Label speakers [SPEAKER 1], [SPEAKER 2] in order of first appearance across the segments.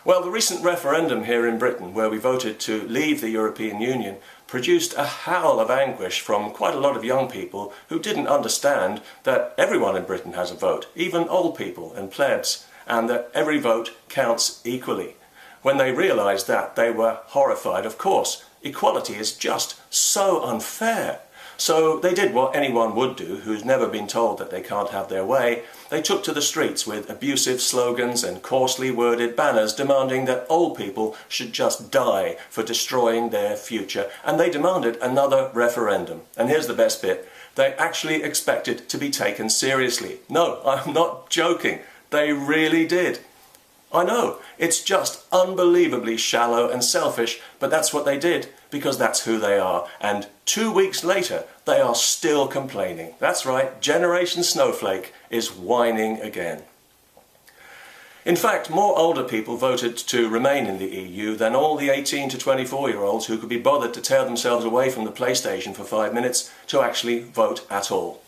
[SPEAKER 1] Well, the recent referendum here in Britain, where we voted to leave the European Union, produced a howl of anguish from quite a lot of young people who didn't understand that everyone in Britain has a vote, even old people and plebs, and that every vote counts equally. When they realised that, they were horrified. Of course, equality is just so unfair. So they did what anyone would do who's never been told that they can't have their way. They took to the streets with abusive slogans and coarsely worded banners demanding that old people should just die for destroying their future. And they demanded another referendum. And here's the best bit. They actually expected to be taken seriously. No, I'm not joking. They really did. I know, it's just unbelievably shallow and selfish, but that's what they did, because that's who they are. And 2 weeks later, they are still complaining. That's right, Generation Snowflake is whining again. In fact, more older people voted to remain in the EU than all the 18 to 24-year-olds who could be bothered to tear themselves away from the PlayStation for 5 minutes to actually vote at all.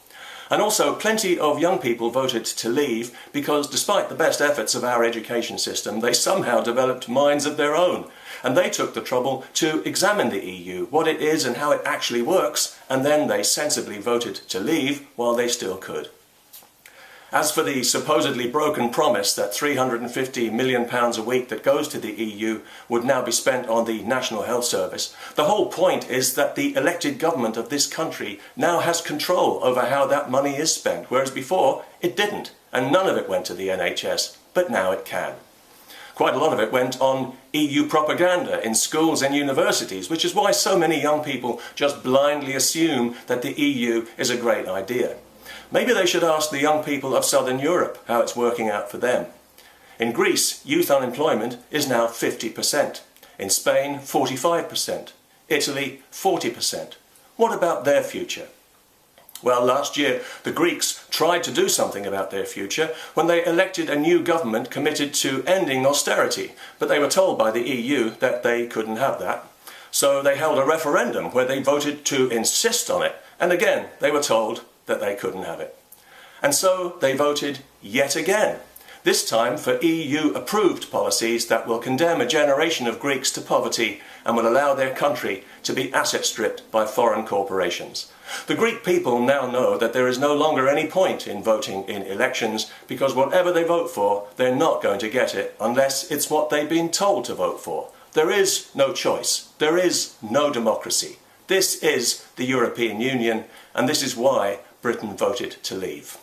[SPEAKER 1] And also, plenty of young people voted to leave because, despite the best efforts of our education system, they somehow developed minds of their own. And they took the trouble to examine the EU, what it is and how it actually works, and then they sensibly voted to leave while they still could. As for the supposedly broken promise that £350 million a week that goes to the EU would now be spent on the National Health Service, the whole point is that the elected government of this country now has control over how that money is spent, whereas before it didn't, and none of it went to the NHS, but now it can. Quite a lot of it went on EU propaganda in schools and universities, which is why so many young people just blindly assume that the EU is a great idea. Maybe they should ask the young people of Southern Europe how it's working out for them. In Greece, youth unemployment is now 50%. In Spain, 45%. Italy, 40%. What about their future? Well, last year, the Greeks tried to do something about their future when they elected a new government committed to ending austerity, but they were told by the EU that they couldn't have that. So they held a referendum where they voted to insist on it, and again, they were told that they couldn't have it. And so they voted yet again, this time for EU-approved policies that will condemn a generation of Greeks to poverty and will allow their country to be asset-stripped by foreign corporations. The Greek people now know that there is no longer any point in voting in elections because whatever they vote for, they're not going to get it unless it's what they've been told to vote for. There is no choice. There is no democracy. This is the European Union, and this is why Britain voted to leave.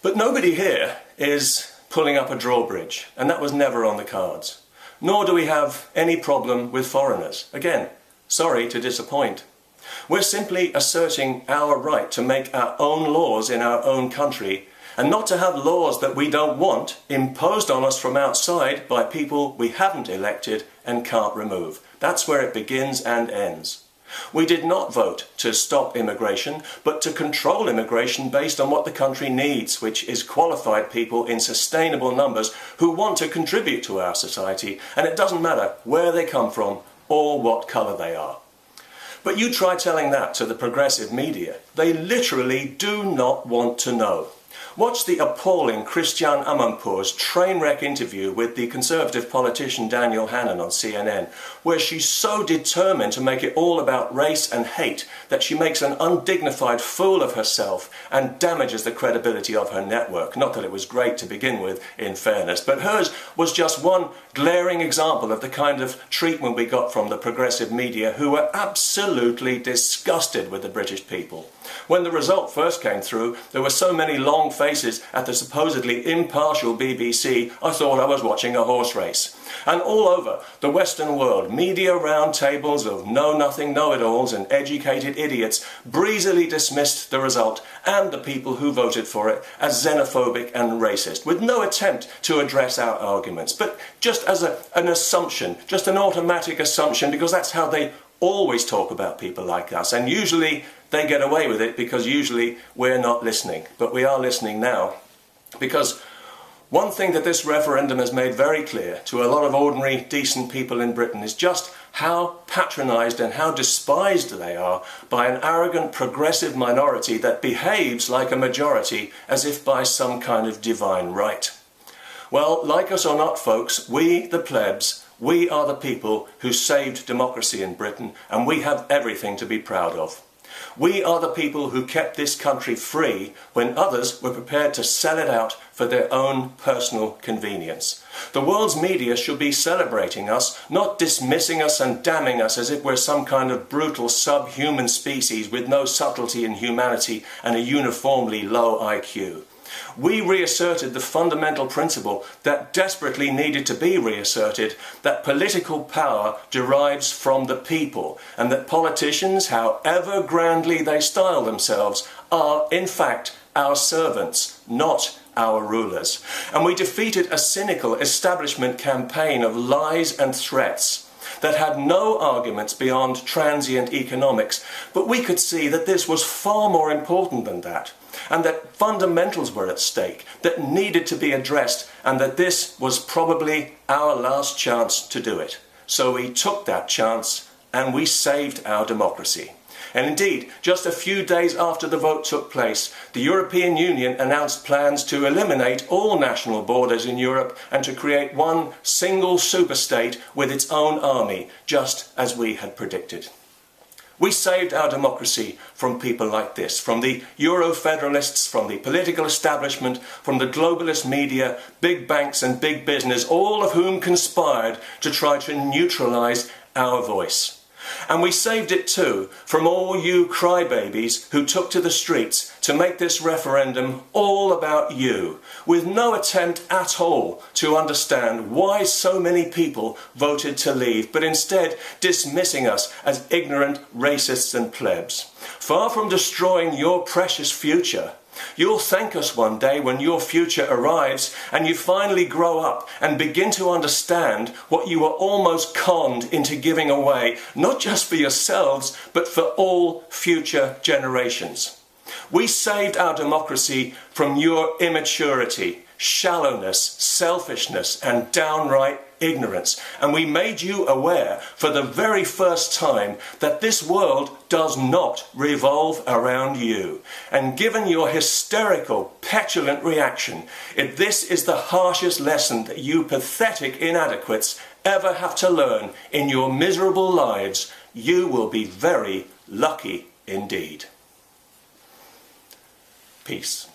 [SPEAKER 1] But nobody here is pulling up a drawbridge, and that was never on the cards. Nor do we have any problem with foreigners. Again, sorry to disappoint. We're simply asserting our right to make our own laws in our own country, and not to have laws that we don't want imposed on us from outside by people we haven't elected and can't remove. That's where it begins and ends. We did not vote to stop immigration, but to control immigration based on what the country needs, which is qualified people in sustainable numbers who want to contribute to our society, and it doesn't matter where they come from or what colour they are. But you try telling that to the progressive media. They literally do not want to know. Watch the appalling Christiane Amanpour's train wreck interview with the Conservative politician Daniel Hannan on CNN, where she's so determined to make it all about race and hate that she makes an undignified fool of herself and damages the credibility of her network. Not that it was great to begin with, in fairness, but hers was just one glaring example of the kind of treatment we got from the progressive media, who were absolutely disgusted with the British people. When the result first came through, there were so many long faces at the supposedly impartial BBC, I thought I was watching a horse race. And all over the Western world, media round tables of know-nothing know-it-alls and educated idiots breezily dismissed the result and the people who voted for it as xenophobic and racist, with no attempt to address our arguments, but just as an assumption, just an automatic assumption, because that's how they always talk about people like us, and usually they get away with it because usually we're not listening. But we are listening now, because one thing that this referendum has made very clear to a lot of ordinary, decent people in Britain is just how patronised and how despised they are by an arrogant, progressive minority that behaves like a majority as if by some kind of divine right. Well, like us or not, folks, we, the plebs, we are the people who saved democracy in Britain, and we have everything to be proud of. We are the people who kept this country free when others were prepared to sell it out for their own personal convenience. The world's media should be celebrating us, not dismissing us and damning us as if we're some kind of brutal subhuman species with no subtlety in humanity and a uniformly low IQ. We reasserted the fundamental principle that desperately needed to be reasserted, that political power derives from the people, and that politicians, however grandly they style themselves, are in fact our servants, not our rulers. And we defeated a cynical establishment campaign of lies and threats that had no arguments beyond transient economics, but we could see that this was far more important than that, and that fundamentals were at stake that needed to be addressed, and that this was probably our last chance to do it. So we took that chance and we saved our democracy. And indeed, just a few days after the vote took place, the European Union announced plans to eliminate all national borders in Europe and to create one single superstate with its own army, just as we had predicted. We saved our democracy from people like this, from the Euro-federalists, from the political establishment, from the globalist media, big banks and big business, all of whom conspired to try to neutralise our voice. And we saved it too from all you crybabies who took to the streets to make this referendum all about you, with no attempt at all to understand why so many people voted to leave, but instead dismissing us as ignorant racists and plebs. Far from destroying your precious future, you'll thank us one day when your future arrives and you finally grow up and begin to understand what you were almost conned into giving away, not just for yourselves, but for all future generations. We saved our democracy from your immaturity, shallowness, selfishness, and downright ignorance. And we made you aware for the very first time that this world does not revolve around you. And given your hysterical, petulant reaction, if this is the harshest lesson that you pathetic inadequates ever have to learn in your miserable lives, you will be very lucky indeed. Peace.